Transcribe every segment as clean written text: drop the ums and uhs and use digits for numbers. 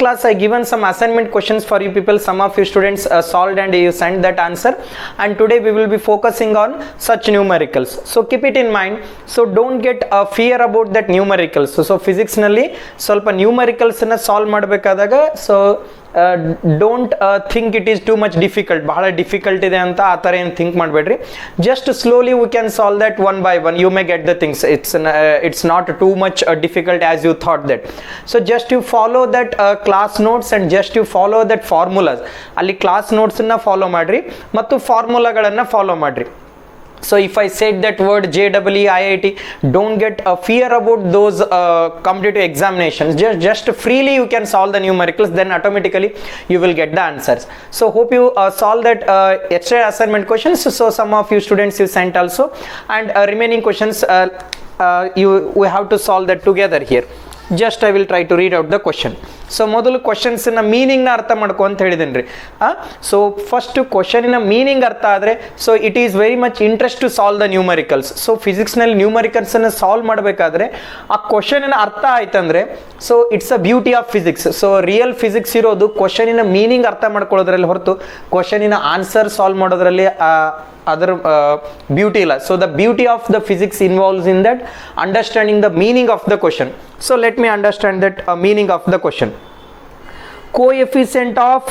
class I given some assignment questions for you people. Some of you students solved and you sent that answer, and today we will be focusing on such numericals. So keep it in mind. So don't get fear about that numericals. So physics nalli ಸ್ವಲ್ಪ numericals ನ solve ಮಾಡಬೇಕಾದಾಗ so don't think it is too much difficult, ಬಹಳ difficult ಇದೆ ಅಂತ ಆ ಥರ ಏನು think ಮಾಡಬೇಡ್ರಿ. Just slowly we can solve that one by one. You may get the things. It's not too much difficult as you thought that. So just you follow that class notes and just you follow that formulas. ಅಲ್ಲಿ class ನೋಟ್ಸನ್ನು follow ಮಾಡಿರಿ ಮತ್ತು ಫಾರ್ಮುಲಾಗಳನ್ನು follow ಮಾಡಿರಿ. So if I said that word JEE IIT, don't get a fear about those competitive examinations. Just freely you can solve the numericals, then automatically you will get the answers. So hope you solve that extra assignment questions. So some of you students you sent also, and remaining questions we have to solve that together here. Just I will try to read out the question. So ಮೊದಲು ಕ್ವಶನ್ಸಿನ ಮೀನಿಂಗ್ನ ಅರ್ಥ ಮಾಡ್ಕೊ ಅಂತ ಹೇಳಿದ್ದೀನಿ ರೀ. So first ಕ್ವಶನಿನ meaning ಅರ್ಥ ಆದರೆ so it is very much interest to solve the numericals. So ಫಿಸಿಕ್ಸ್ನಲ್ಲಿ ನ್ಯೂಮರಿಕಲ್ಸನ್ನು ಸಾಲ್ವ್ ಮಾಡಬೇಕಾದ್ರೆ ಆ ಕ್ವಶನಿನ ಅರ್ಥ ಆಯ್ತಂದರೆ so it's a beauty of physics. So real physics ಇರೋದು ಕ್ವಶನಿನ ಮೀನಿಂಗ್ ಅರ್ಥ ಮಾಡ್ಕೊಳ್ಳೋದ್ರಲ್ಲಿ ಹೊರತು ಕ್ವಶನಿನ ಆನ್ಸರ್ ಸಾಲ್ವ್ ಮಾಡೋದ್ರಲ್ಲಿ ಅದರ ಬ್ಯೂಟಿ ಇಲ್ಲ. So the beauty of the physics involves in that understanding the meaning of the question. So let me understand that meaning of the question. Coefficient of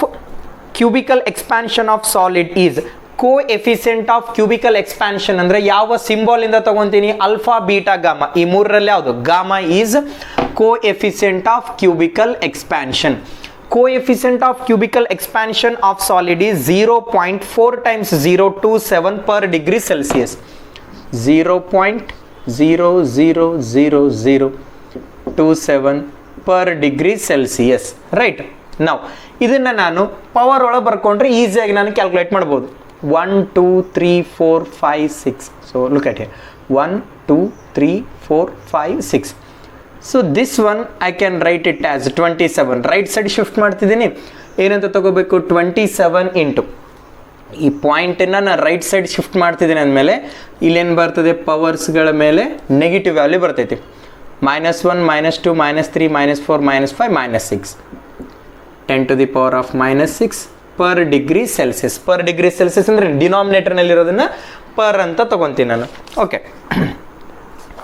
cubical expansion of solid is. Coefficient of cubical expansion ಅಂದ್ರೆ ಯಾವ symbol ಇಂದ ತಗೊಂತೀನಿ? Alpha, beta, gamma. ಈ ಮೂರರಲ್ಲಿ ಯಾವುದು? Gamma is coefficient of cubical expansion. Coefficient of cubical expansion of solid is 0.4 times 0.27 per degree Celsius. 0.00027 per degree Celsius. Right? Now ಇದನ್ನ ನಾನು power ಒಳಗೆ ಬರ್ಕೊಂಡ್ರೆ ಈಸಿಯಾಗಿ ನಾನು ಕ್ಯಾಲ್ಕುಲೇಟ್ ಮಾಡ್ಬೋದು. 1 2 3 4 5 6. So look at here. 1 2 3 4 5 6. So this one I can write it as 27. Right side shift ಮಾಡ್ತಿದ್ದೀನಿ. ಏನಂತ ತಗೋಬೇಕು? 27 into ಈ ಪಾಯಿಂಟನ್ನು ನಾನು ರೈಟ್ ಸೈಡ್ ಶಿಫ್ಟ್ ಮಾಡ್ತಿದ್ದೀನಿ ಅಂದಮೇಲೆ ಇಲ್ಲೇನು ಬರ್ತದೆ? ಪವರ್ಸ್ಗಳ ಮೇಲೆ ನೆಗೆಟಿವ್ ವ್ಯಾಲ್ಯೂ ಬರ್ತೈತಿ. -1 -2 -3 -4 -5 -6. 10 to the power of -6 per degree Celsius. per degree Celsius ಅಂದರೆ ಡಿನಾಮಿನೇಟರ್ನಲ್ಲಿರೋದನ್ನು ಪರ್ ಅಂತ ತಗೊತೀನಿ ನಾನು. ಓಕೆ,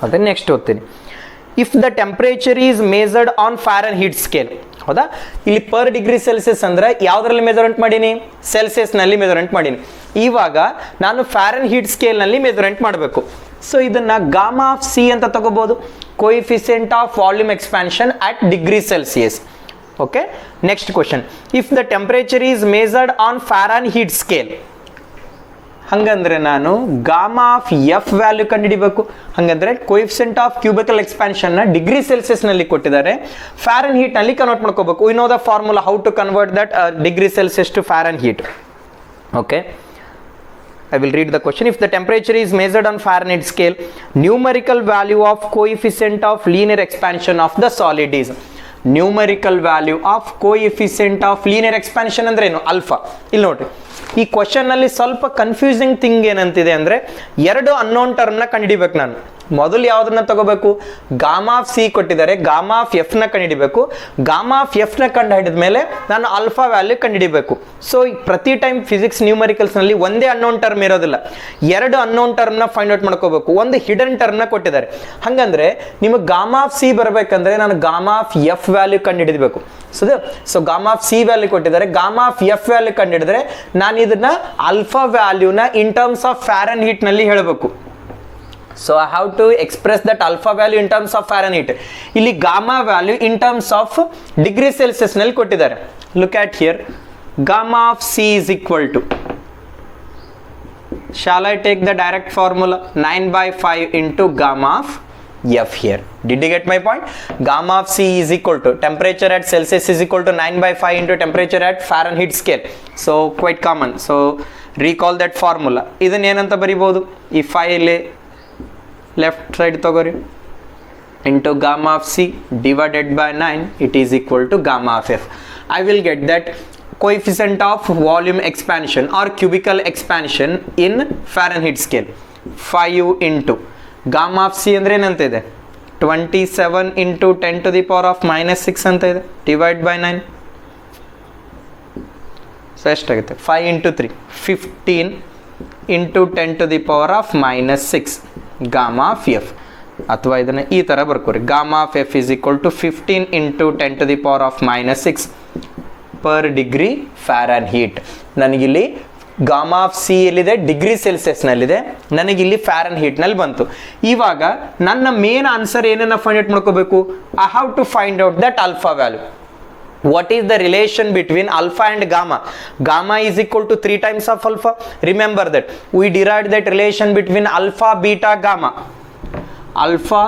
ಅದೇ ನೆಕ್ಸ್ಟ್ ಓದ್ತೀನಿ. If the temperature is measured on Fahrenheit scale. ಹೌದಾ? ಇಲ್ಲಿ ಪರ್ ಡಿಗ್ರಿ ಸೆಲ್ಸಿಯಸ್ ಅಂದರೆ ಯಾವುದರಲ್ಲಿ ಮೆಜರ್ಮೆಂಟ್ ಮಾಡೀನಿ? ಸೆಲ್ಸಿಯಸ್ನಲ್ಲಿ ಮೆಜರ್ಮೆಂಟ್ ಮಾಡೀನಿ. ಇವಾಗ ನಾನು ಫ್ಯಾರನ್ಹೀಟ್ ಸ್ಕೇಲ್ನಲ್ಲಿ ಮೆಜರ್ಮೆಂಟ್ ಮಾಡಬೇಕು. ಸೊ ಇದನ್ನು ಗಾಮಾ ಆಫ್ ಸಿ ಅಂತ ತಗೋಬೋದು. Coefficient of volume expansion at degree Celsius. Okay, next question. If the temperature is measured on Fahrenheit scale, ಹಂಗಂದ್ರೆ ನಾನು ಗಾಮಾ ಆಫ್ ಎಫ್ ವ್ಯಾಲ್ಯೂ ಕಂಡುಹಿಡಿಬೇಕು. ಹಂಗಂದ್ರೆ ಕೋಎಫಿಷಿಯಂಟ್ ಆಫ್ ಕ್ಯೂಬಿಕಲ್ ಎಕ್ಸ್ಪ್ಯಾನ್ಷನ್ನ ಡಿಗ್ರಿ ಸೆಲ್ಸಿಯಸ್ನಲ್ಲಿ ಕೊಟ್ಟಿದ್ದಾರೆ, ಫ್ಯಾರನ್ಹೀಟ್ನಲ್ಲಿ ಕನ್ವರ್ಟ್ ಮಾಡ್ಕೋಬೇಕು. We know the formula how to convert that degree Celsius to Fahrenheit. Okay, I will read the question. If the temperature is measured on Fahrenheit scale, numerical value of coefficient of linear expansion of the solid is. Numerical value of coefficient of linear expansion ಅಂದ್ರೆ ಏನು? Alpha. ಇಲ್ಲಿ ನೋಡ್ರಿ, ಈ question ಅಲ್ಲಿ ಸ್ವಲ್ಪ confusing thing ಏನಂತಿದೆ ಅಂದ್ರೆ ಎರಡು unknown ಟರ್ಮ್ನ ಕಂಡುಹಿಡಿಬೇಕು ನಾನು. ಮೊದಲು ಯಾವುದನ್ನ ತಗೋಬೇಕು? ಗಾಮಾ ಆಫ್ ಸಿ ಕೊಟ್ಟಿದ್ದಾರೆ, ಗಾಮಾ ಆಫ್ ಎಫ್ ನ ಕಂಡುಹಿಡಿಬೇಕು. ಗಾಮಾ ಆಫ್ ಎಫ್ ನ ಕಂಡು ಹಿಡಿದ ಮೇಲೆ ನಾನು ಆಲ್ಫಾ ವ್ಯಾಲ್ಯೂ ಕಂಡುಹಿಡಿಬೇಕು. ಸೊ ಪ್ರತಿ ಟೈಮ್ ಫಿಸಿಕ್ಸ್ ನ್ಯೂಮರಿಕಲ್ಸ್ ನಲ್ಲಿ ಒಂದೇ ಅನ್ನೋನ್ ಟರ್ಮ್ ಇರೋದಿಲ್ಲ, ಎರಡು ಅನ್ನೋನ್ ಟರ್ಮ್ ನ ಫೈಂಡ್ ಔಟ್ ಮಾಡ್ಕೋಬೇಕು. ಒಂದು ಹಿಡನ್ ಟರ್ಮ್ ನ ಕೊಟ್ಟಿದ್ದಾರೆ. ಹಂಗಂದ್ರೆ ನಿಮಗೆ ಗಾಮಾ ಆಫ್ ಸಿ ಬರಬೇಕಂದ್ರೆ ನಾನು ಗಾಮಾ ಆಫ್ ಎಫ್ ವ್ಯಾಲ್ಯೂ ಕಂಡು ಹಿಡಿಬೇಕು. So gamma of C value ಕೊಟ್ಟಿದ್ದಾರೆ, ಗಾಮಾ ಆಫ್ ಎಫ್ ವ್ಯಾಲ್ಯೂ ಕಂಡು ಹಿಡಿದ್ರೆ ನಾನು ಇದನ್ನ ಆಲ್ಫಾ ವ್ಯಾಲ್ಯೂನ ಇನ್ ಟರ್ಮ್ಸ್ ಆಫ್ ಫ್ಯಾರನ್ಹೀಟ್ ನಲ್ಲಿ ಹೇಳಬೇಕು. So I have to express that alpha value in terms of Fahrenheit. ಇಲ್ಲಿ gamma value in terms of degree Celsius ನಲ್ಲಿ ಕೊಟ್ಟಿದ್ದಾರೆ. Look at here. Gamma of C is equal to, shall I take the direct formula? 9/5 into gamma of F here. Did you get my point? Gamma of C is equal to temperature at Celsius is equal to 9/5 into temperature at Fahrenheit scale. So quite common. So recall that formula. ಇದನ್ನ ಏನಂತ ಬರಿಬಹುದು? ಈ 5 left side ತಗೋರಿ, into gamma of C divided by 9, it is equal to gamma of F. I will get that coefficient of volume expansion or cubical expansion in Fahrenheit scale. 5 into gamma of C ಅಂದ್ರೆ ಏನಂತ ಇದೆ? 27 into 10 to the power of -6 ಅಂತ ಇದೆ, divide by 9. So ಎಷ್ಟಾಗುತ್ತೆ 5 into 3 15 into 10 to the power of -6 gamma of F. ಅಥವಾ ಇದನ್ನು ಈ ಥರ ಬರ್ಕೋರಿ, gamma of F is equal to 15 into 10 to the power of -6 per degree Fahrenheit. ನನಗಿಲ್ಲಿ gamma of C ಎಲ್ಲಿದೆ, ಡಿಗ್ರಿ ಸೆಲ್ಸಿಯಸ್ನಲ್ಲಿದೆ, ನನಗಿಲ್ಲಿ ಫ್ಯಾರನ್ ಹೀಟ್ನಲ್ಲಿ ಬಂತು. ಇವಾಗ ನನ್ನ ಮೇನ್ ಆನ್ಸರ್ ಏನನ್ನ ಫೈಂಡ್ ಔಟ್ ಮಾಡ್ಕೋಬೇಕು, I have to find out that alpha value. What is the relation between alpha and gamma? Gamma is equal to 3 times of alpha. Remember that we derived that relation between alpha, beta, gamma. Alpha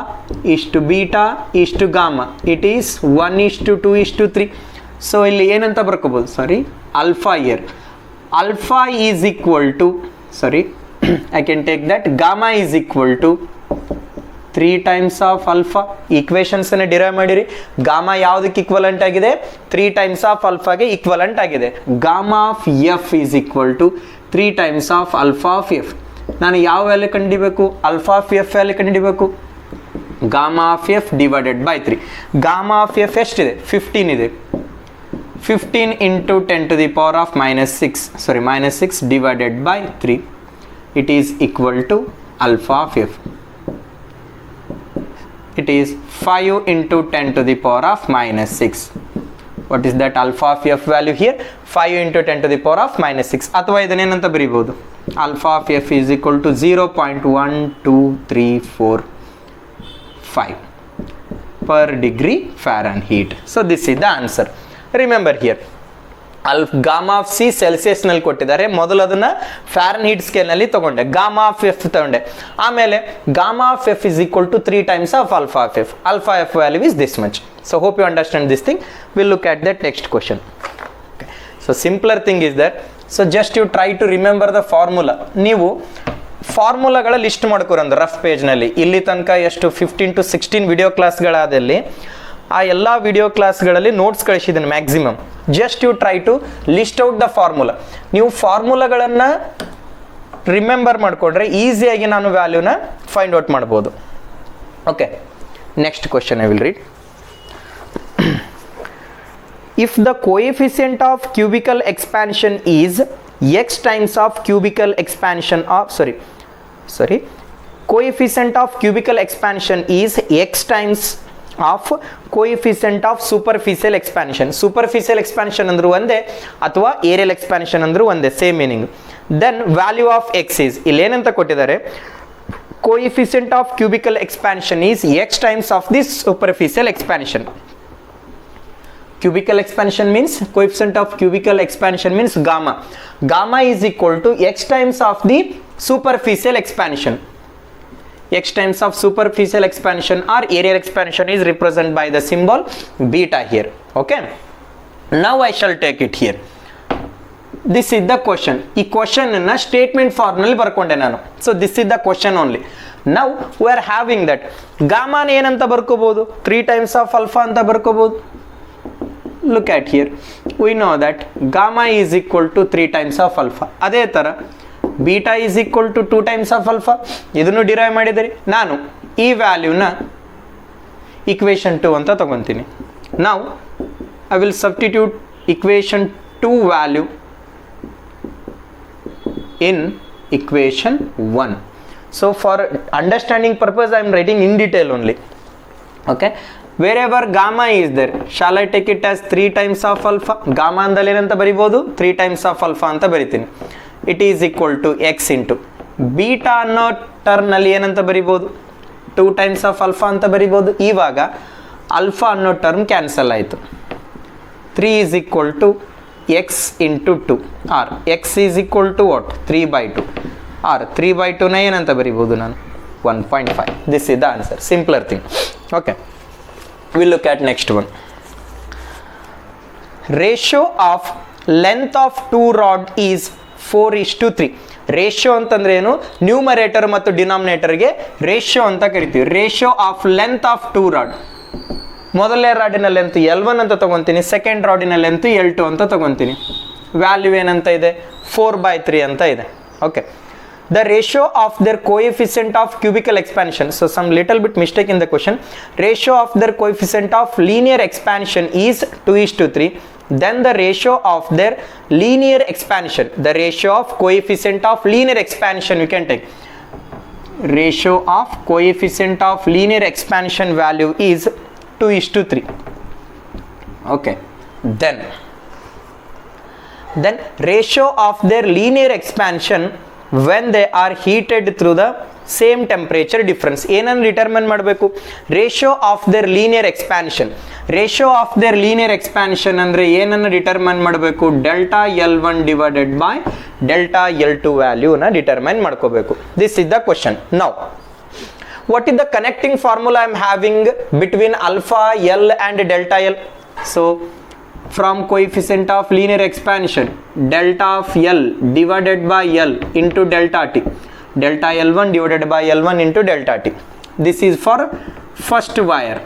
is to beta is to gamma. It is 1 is to 2 is to 3. So ಇಲ್ಲಿ ಏನಂತ ಬರ್ಕೋಬಹುದು, ಸಾರಿ, alpha here. Alpha is equal to, sorry, I can take that, gamma is equal to 3 times of alpha. Equations ಅನ್ನು derive ಮಾಡಿರಿ. Gamma ಯಾವುದಕ್ಕೆ equivalent ಆಗಿದೆ, 3 times of alphaಗೆ equivalent ಆಗಿದೆ. Gamma of F is equal to 3 times of alpha of F. ನಾನು ಯಾವ value ಕಂಡುಹಿಡಿಬೇಕು, alpha of F value ಕಂಡುಹಿಡಿಬೇಕು. Gamma of F divided by 3. Gamma of F ಎಷ್ಟಿದೆ, 15 ಇದೆ. 15 into 10 to the power of -6 divided by 3. It is equal to alpha of f. It is 5 into 10 to the power of -6. What is that alpha of f value here? 5 into 10 to the power of -6. ಅಥವಾ ಇದನ್ನೇನಂತ ಬರೀಬಹುದು, alpha of f is equal to 0.12345 per degree Fahrenheit. So this is the answer. Remember here, gamma of C Celsius ನಲ್ಲಿ ಕೊಟ್ಟಿದ್ದಾರೆ. ಮೊದಲು ಅದನ್ನ Fahrenheit scale ನಲ್ಲಿ ತಗೊಂಡೆ, gamma of F ತಗೊಂಡೆ. ಆಮೇಲೆ gamma of F is equal to 3 times of alpha of f. Alpha f value is this much. So hope you understand this thing. We'll look at that next question. Okay. So simpler thing is that, so just you try to remember the formula. ನೀವು ಫಾರ್ಮುಲಾಗಳ list ಮಾಡ್ಕೊರಂದು rough ಪೇಜ್ನಲ್ಲಿ. ಇಲ್ಲಿ ತನಕ ಎಷ್ಟು 15 to 16 video ಕ್ಲಾಸ್ಗಳಾದಲ್ಲಿ ಆ ಎಲ್ಲ video ಕ್ಲಾಸ್ಗಳಲ್ಲಿ notes ಕಳಿಸಿದ್ದೀನಿ maximum. Just you try to list out the formula. ನೀವು ಫಾರ್ಮುಲಾಗಳನ್ನು ರಿಮೆಂಬರ್ ಮಾಡಿಕೊಂಡ್ರೆ ಈಸಿಯಾಗಿ ನಾನು ವ್ಯಾಲ್ಯೂನ ಫೈಂಡ್ ಔಟ್ ಮಾಡ್ಬೋದು. Okay, next question I will read. If the coefficient of cubical expansion is X times of cubical expansion of coefficient of cubical expansion is x times of coefficient of superficial expansion. Superficial expansion ಅಂದ್ರೂ ಒಂದೇ ಅಥವಾ aerial expansion ಅಂದ್ರೂ ಒಂದೇ, same meaning. Then value of X is, ಇಲ್ಲಿ ಏನಂತ ಕೊಟ್ಟಿದ್ದಾರೆ, coefficient of cubical expansion is x times of this superficial expansion. Cubical expansion means, coefficient of cubical expansion means gamma. Gamma is equal to x times of the superficial expansion. X times of superficial expansion or aerial expansion is represented by the symbol beta here. Okay, now I shall take it here. This is the question. ಈ question ಅನ್ನ statement form ನಲ್ಲಿ ಬರ್ಕೊಂಡೆ ನಾನು. So this is the question only. Now we are having that gamma ನ ಏನಂತ ಬರ್ಕೋಬಹುದು, 3 times of alpha ಅಂತ ಬರ್ಕೋಬಹುದು. Look at here, we know that gamma is equal to 3 times of alpha. ಅದೇ ತರ beta is equal to 2 times of alpha. ಇದನ್ನು derive ಮಾಡಿದರೆ ನಾನು ಈ ವ್ಯಾಲ್ಯೂನ ಇಕ್ವೇಷನ್ 2 ಅಂತ ತಗೊತೀನಿ. ನಾವು I will substitute equation 2 value in equation 1. So for understanding purpose I am writing in detail only. Okay, wherever gamma is there, shall I take it as 3 times of alpha? gamma ಅಂದಲ್ಲಿ ಏನಂತ ಬರಿಬಹುದು, 3 times of alpha ಅಂತ ಬರಿತೀನಿ. It is equal to x into beta ಅನ್ನೋ term ನಲ್ಲಿ ಏನಂತ ಬರಿಬಹುದು, 2 times of alpha ಅಂತ ಬರಿಬಹುದು. ಇವಾಗ alpha ಅನ್ನೋ term cancel ಆಯಿತು. 3 is equal to x into 2 or x is equal to what, 3/2 or 3/2 ನ ಏನಂತ ಬರಿಬಹುದು ನಾನು, 1.5. This is the answer. Simpler thing. Okay, we'll look at next one. Ratio of length of 2 rod is 4:3. Ratio ಅಂತಂದ್ರೆ ಏನು, numerator ಮತ್ತು ಡಿನಾಮಿನೇಟರ್ಗೆ ratio ಅಂತ ಕರಿತೀವಿ. Ratio of length of 2 rod. ಮೊದಲನೇ ರಾಡಿನ length L1 ಅಂತ ತಗೊಂತೀನಿ, ಸೆಕೆಂಡ್ ರಾಡಿನ ಲೆಂತ್ L2 ಅಂತ ತಗೊಂತೀನಿ. Value ಏನಂತ ಇದೆ, 4/3 ಅಂತ ಇದೆ. Okay, the ratio of their coefficient of cubical expansion, so some little bit mistake in the question, ratio of their coefficient of linear expansion is 2:3, then the ratio of their linear expansion, the ratio of coefficient of linear expansion, you can take ratio of coefficient of linear expansion value is 2:3. Okay, then ratio of their linear expansion when they are heated through the same temperature difference, ಏನನ್ನು determine ಮಾಡಬೇಕು? Ratio of their linear expansion. Ratio of their linear expansion ಅಂದರೆ ಏನನ್ನು determine ಮಾಡಬೇಕು? Delta L1 divided by delta L2 ವ್ಯಾಲ್ಯೂನ determine ಮಾಡ್ಕೋಬೇಕು. This is the question. Now what is the connecting formula I am having between alpha L and delta L? So from coefficient of linear expansion, delta of L divided by L into delta T, delta L1 divided by L1 into delta T. This is for first wire,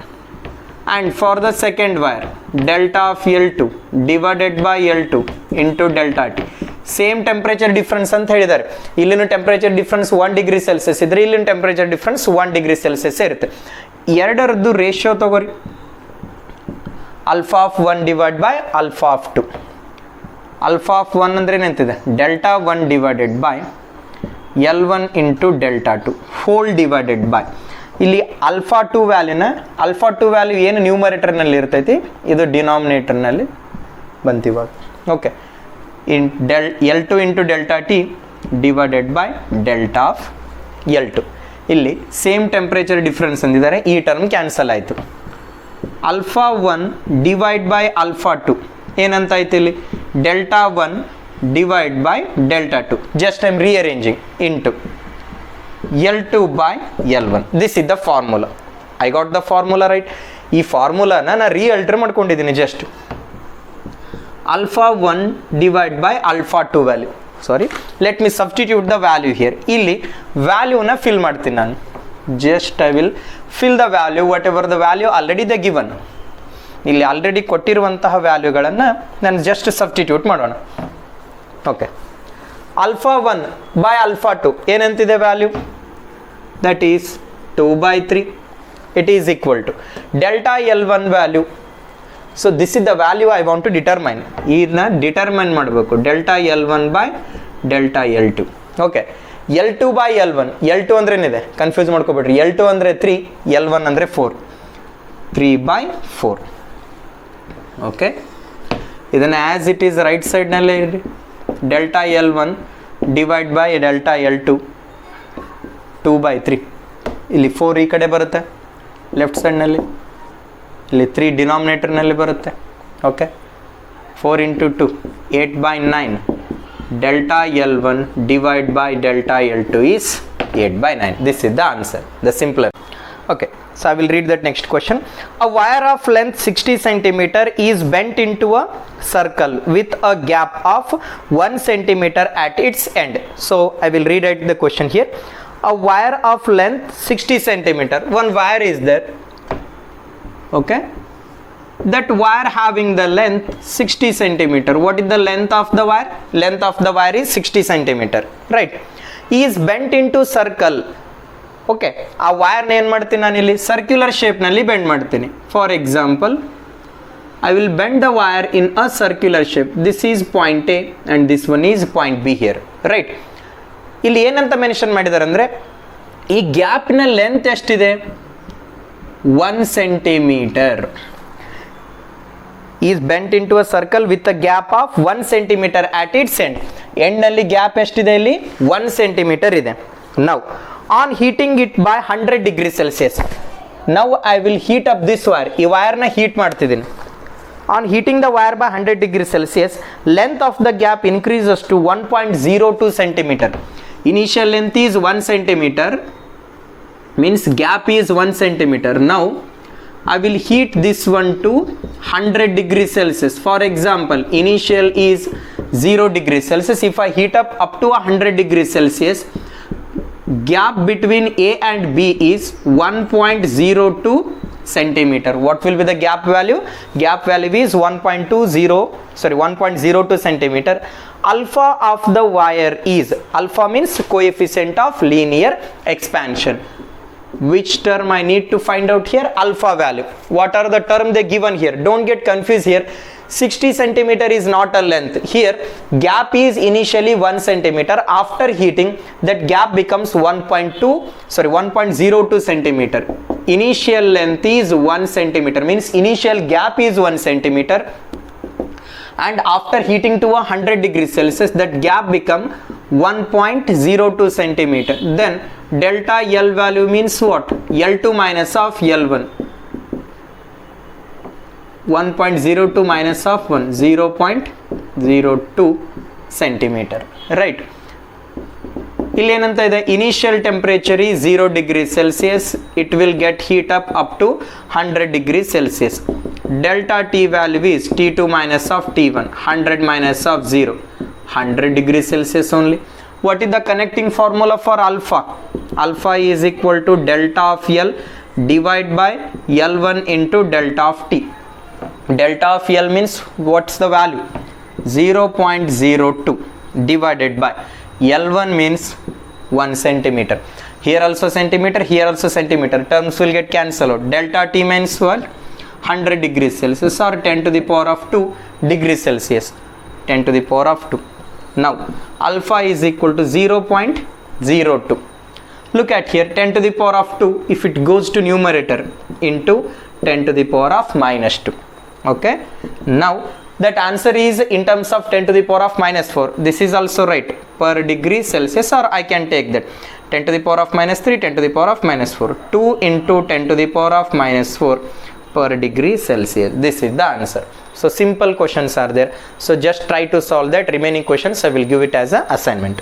and for the second wire, delta of L2 divided by L2 into delta T. Same temperature difference ಅಂತ ಹೇಳಿದ್ದಾರೆ. ಇಲ್ಲಿನ temperature difference 1 degree Celsius ಇದ್ರೆ ಇಲ್ಲಿನ temperature difference 1 degree Celsius ಇರುತ್ತೆ. ಎರಡರದ್ದು ratio ತಗೋರಿ. Alpha of 1 divide by alpha of 2. Alpha of 1 ಅಂದ್ರೆ ಏನಂತಿದೆ? Delta 1 divided by L1 into delta 2 whole divided by, ಇಲ್ಲಿ ಆಲ್ಫಾ 2 ವ್ಯಾಲ್ಯೂನ, ಆಲ್ಫಾ 2 ವ್ಯಾಲ್ಯೂ ಏನು ನ್ಯೂಮರೇಟರ್ನಲ್ಲಿ ಇರ್ತೈತಿ, ಇದು ಡಿನಾಮಿನೇಟರ್ನಲ್ಲಿ ಬಂತಿವಾಗ. Okay, in L2 into delta T divided by delta of L2. ಇಲ್ಲಿ ಸೇಮ್ ಟೆಂಪರೇಚರ್ ಡಿಫ್ರೆನ್ಸ್ ಅಂದಿದ್ದಾರೆ, ಈ ಟರ್ಮ್ ಕ್ಯಾನ್ಸಲ್ ಆಯಿತು. ಆಲ್ಫಾ 1 ಡಿವೈಡ್ ಬೈ ಆಲ್ಫಾ 2 ಏನಂತ ಆಯ್ತು ಇಲ್ಲಿ? Delta 1 divide by delta 2. Just I am rearranging into L2 by L1. This is the formula. I got the formula right. ಈ ಫಾರ್ಮುಲಾನ ನಾನು ರೀಅಲ್ಟರ್ ಮಾಡ್ಕೊಂಡಿದ್ದೀನಿ. Just alpha 1 divide by alpha 2 value. Sorry, let me substitute the value here. ಇಲ್ಲಿ ವ್ಯಾಲ್ಯೂನ fill ಮಾಡ್ತೀನಿ ನಾನು. Just I will fill the value whatever the value already the given. ಇಲ್ಲಿ already ಕೊಟ್ಟಿರುವಂತಹ ವ್ಯಾಲ್ಯೂಗಳನ್ನು ನಾನು ಜಸ್ಟ್ ಸಬ್ಸ್ಟಿಟ್ಯೂಟ್ ಮಾಡೋಣ. ಓಕೆ, ಆಲ್ಫಾ 1 ಬೈ ಆಲ್ಫಾ 2 ಏನಂತಿದೆ value? That is 2/3. It is equal to delta L1 value. So this is the value I want to determine. ಇದನ್ನ determine ಮಾಡಬೇಕು. Delta L1 by delta L2. Okay, L2 by L1. L2 ಅಂದ್ರೆ ಏನಿದೆ? Confuse ಮಾಡ್ಕೊಬೇಡ್ರಿ. L2 ಅಂದರೆ 3, L1 ಅಂದರೆ 4. 3/4. Okay, ಇದನ್ನು as it is right ಸೈಡ್ನಲ್ಲೇ ಇರಿ. Delta L1 divide by delta L2 2/3. ಇಲ್ಲಿ 4 ಈ ಕಡೆ ಬರುತ್ತೆ ಲೆಫ್ಟ್ ಸೈಡ್ನಲ್ಲಿ, ಇಲ್ಲಿ 3 ಡಿನಾಮಿನೇಟರ್ನಲ್ಲಿ ಬರುತ್ತೆ. Okay, 4 into 2 8/9. Delta L1 divide by delta L2 is 8/9. This is the answer, the simpler. Okay, so I will read that next question. A wire of length 60 cm is bent into a circle with a gap of 1 cm at its end. So I will read out the question here. A wire of length 60 cm. One wire is there. Okay, that wire having the length 60 cm. What is the length of the wire? Length of the wire is 60 cm, right? Is bent into circle. Okay, ಆ ವೈರ್ನ ಏನು ಮಾಡ್ತೀನಿ ನಾನು ಇಲ್ಲಿ? Circular ಶೇಪ್ನಲ್ಲಿ bend ಮಾಡ್ತೀನಿ. For example, I will bend the wire in a circular shape. This is point A and this one is point be here, right? ಇಲ್ಲಿ ಏನಂತ mention ಮಾಡಿದ್ದಾರೆ ಅಂದರೆ, ಈ ಗ್ಯಾಪ್ನ ಲೆಂತ್ ಎಷ್ಟಿದೆ? 1 centimeter. Is bent into a circle with a gap of 1 centimeter at its end. ಎಂಡ್ನಲ್ಲಿ gap ಎಷ್ಟಿದೆ? ಇಲ್ಲಿ 1 centimeter ಇದೆ. Now on heating it by 100 degrees Celsius. Now I will heat up this wire. ಈ ವೈರ್ನ heat ಮಾಡ್ತಿದ್ದೀನಿ. On heating the wire by 100 degrees Celsius, length of the gap increases to 1.02 centimeter. Initial length is 1 centimeter. Means gap is 1 centimeter. Now I will heat this one to 100 degrees Celsius. For example, initial is 0 degrees Celsius. If I heat up to 100 degrees Celsius, gap between A and B is 1.02 centimeter. What will be the gap value? Gap value is 1.02 centimeter. Alpha of the wire is, alpha means coefficient of linear expansion. Which term I need to find out here? Alpha value. What are the term they given here? Don't get confused here. 60 centimeter is not a length. Here gap is initially 1 centimeter. After heating, that gap becomes 1.02 centimeter. Initial length is 1 centimeter, means initial gap is 1 centimeter, and after heating to 100 degrees Celsius, that gap become 1.02 centimeter. Then delta L value means what? L2 minus of L1. 1.02 minus of 1, 0.02 centimeter, right? ಇಲ್ಲಿ ಏನಂತ ಇದೆ, initial temperature is 0 degree Celsius. It will get heat up to 100 degree Celsius. Delta T value is T2 minus of T1, 100 minus of 0, 100 degree Celsius only. What is the connecting formula for alpha? Alpha is equal to delta of L divided by L1 into delta of T. Delta of L means what's the value? 0.02 divided by L1 means 1 centimeter. Here also centimeter, here also centimeter. Terms will get cancelled out. Delta T means what? 100 degrees Celsius or 10 to the power of 2 degrees Celsius. 10 to the power of 2. Now alpha is equal to 0.02. Look at here, 10 to the power of 2, if it goes to numerator, into 10 to the power of minus 2. Okay, now that answer is in terms of 10 to the power of minus 4. This is also right, per degree Celsius, or I can take that 10 to the power of minus 3, 10 to the power of minus 4. 2 into 10 to the power of minus 4 per degree Celsius. This is the answer. So simple questions are there. So just try to solve that. Remaining questions I will give it as an assignment.